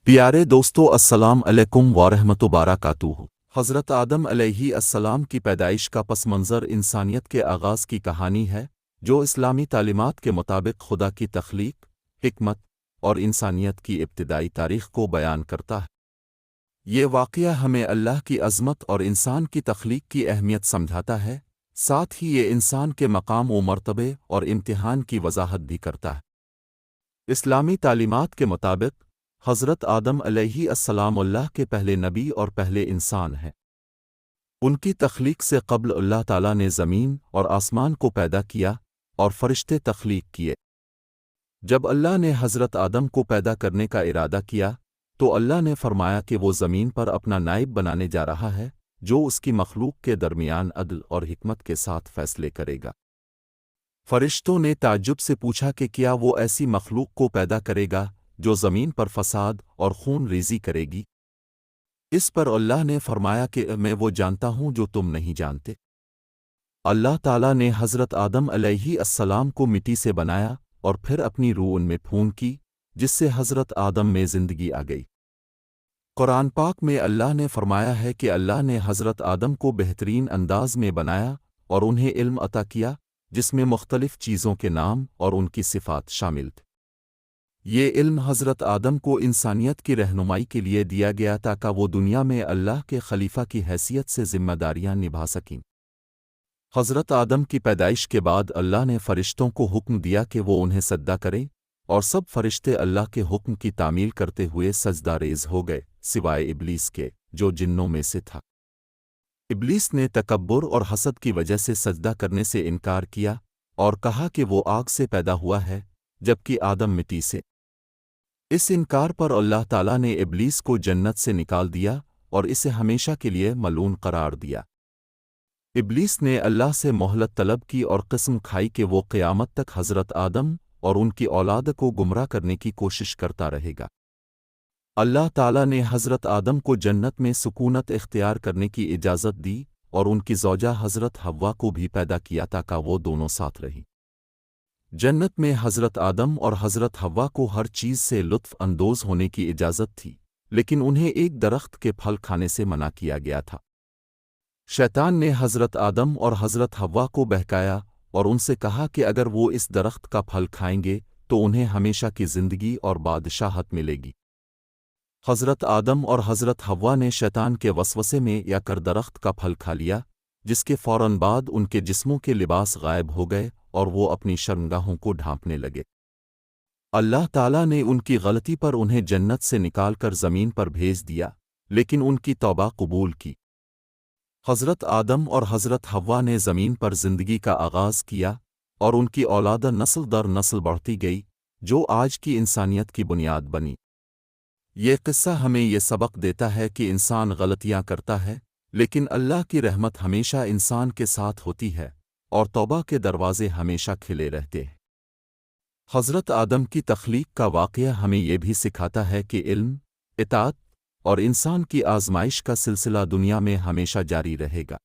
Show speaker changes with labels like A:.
A: پیارے دوستو السلام علیکم ورحمۃ وبرکاتہ۔ حضرت آدم علیہ السلام کی پیدائش کا پس منظر انسانیت کے آغاز کی کہانی ہے، جو اسلامی تعلیمات کے مطابق خدا کی تخلیق، حکمت اور انسانیت کی ابتدائی تاریخ کو بیان کرتا ہے۔ یہ واقعہ ہمیں اللہ کی عظمت اور انسان کی تخلیق کی اہمیت سمجھاتا ہے، ساتھ ہی یہ انسان کے مقام و مرتبے اور امتحان کی وضاحت بھی کرتا ہے۔ اسلامی تعلیمات کے مطابق حضرت آدم علیہ السلام اللہ کے پہلے نبی اور پہلے انسان ہیں۔ ان کی تخلیق سے قبل اللہ تعالیٰ نے زمین اور آسمان کو پیدا کیا اور فرشتے تخلیق کیے۔ جب اللہ نے حضرت آدم کو پیدا کرنے کا ارادہ کیا تو اللہ نے فرمایا کہ وہ زمین پر اپنا نائب بنانے جا رہا ہے، جو اس کی مخلوق کے درمیان عدل اور حکمت کے ساتھ فیصلے کرے گا۔ فرشتوں نے تعجب سے پوچھا کہ کیا وہ ایسی مخلوق کو پیدا کرے گا جو زمین پر فساد اور خون ریزی کرے گی؟ اس پر اللہ نے فرمایا کہ میں وہ جانتا ہوں جو تم نہیں جانتے۔ اللہ تعالیٰ نے حضرت آدم علیہ السلام کو مٹی سے بنایا اور پھر اپنی روح ان میں پھونک کی، جس سے حضرت آدم میں زندگی آ گئی۔ قرآن پاک میں اللہ نے فرمایا ہے کہ اللہ نے حضرت آدم کو بہترین انداز میں بنایا اور انہیں علم عطا کیا، جس میں مختلف چیزوں کے نام اور ان کی صفات شامل تھے۔ یہ علم حضرت آدم کو انسانیت کی رہنمائی کے لیے دیا گیا تاکہ وہ دنیا میں اللہ کے خلیفہ کی حیثیت سے ذمہ داریاں نبھا سکیں۔ حضرت آدم کی پیدائش کے بعد اللہ نے فرشتوں کو حکم دیا کہ وہ انہیں سجدہ کریں، اور سب فرشتے اللہ کے حکم کی تعمیل کرتے ہوئے سجدہ ریز ہو گئے، سوائے ابلیس کے، جو جنوں میں سے تھا۔ ابلیس نے تکبر اور حسد کی وجہ سے سجدہ کرنے سے انکار کیا اور کہا کہ وہ آگ سے پیدا ہوا ہے، جبکہ آدم مٹی سے۔ اس انکار پر اللہ تعالیٰ نے ابلیس کو جنت سے نکال دیا اور اسے ہمیشہ کے لیے ملعون قرار دیا۔ ابلیس نے اللہ سے مہلت طلب کی اور قسم کھائی کہ وہ قیامت تک حضرت آدم اور ان کی اولاد کو گمراہ کرنے کی کوشش کرتا رہے گا۔ اللہ تعالیٰ نے حضرت آدم کو جنت میں سکونت اختیار کرنے کی اجازت دی اور ان کی زوجہ حضرت حوا کو بھی پیدا کیا تاکہ وہ دونوں ساتھ رہیں۔ جنت میں حضرت آدم اور حضرت حوا کو ہر چیز سے لطف اندوز ہونے کی اجازت تھی، لیکن انہیں ایک درخت کے پھل کھانے سے منع کیا گیا تھا۔ شیطان نے حضرت آدم اور حضرت حوا کو بہکایا اور ان سے کہا کہ اگر وہ اس درخت کا پھل کھائیں گے تو انہیں ہمیشہ کی زندگی اور بادشاہت ملے گی۔ حضرت آدم اور حضرت حوا نے شیطان کے وسوسے میں یا کر درخت کا پھل کھا لیا، جس کے فوراً بعد ان کے جسموں کے لباس غائب ہو گئے اور وہ اپنی شرمگاہوں کو ڈھانپنے لگے۔ اللہ تعالیٰ نے ان کی غلطی پر انہیں جنت سے نکال کر زمین پر بھیج دیا، لیکن ان کی توبہ قبول کی۔ حضرت آدم اور حضرت حوا نے زمین پر زندگی کا آغاز کیا اور ان کی اولاد نسل در نسل بڑھتی گئی، جو آج کی انسانیت کی بنیاد بنی۔ یہ قصہ ہمیں یہ سبق دیتا ہے کہ انسان غلطیاں کرتا ہے، لیکن اللہ کی رحمت ہمیشہ انسان کے ساتھ ہوتی ہے اور توبہ کے دروازے ہمیشہ کھلے رہتے ہیں۔ حضرت آدم کی تخلیق کا واقعہ ہمیں یہ بھی سکھاتا ہے کہ علم، اطاعت اور انسان کی آزمائش کا سلسلہ دنیا میں ہمیشہ جاری رہے گا۔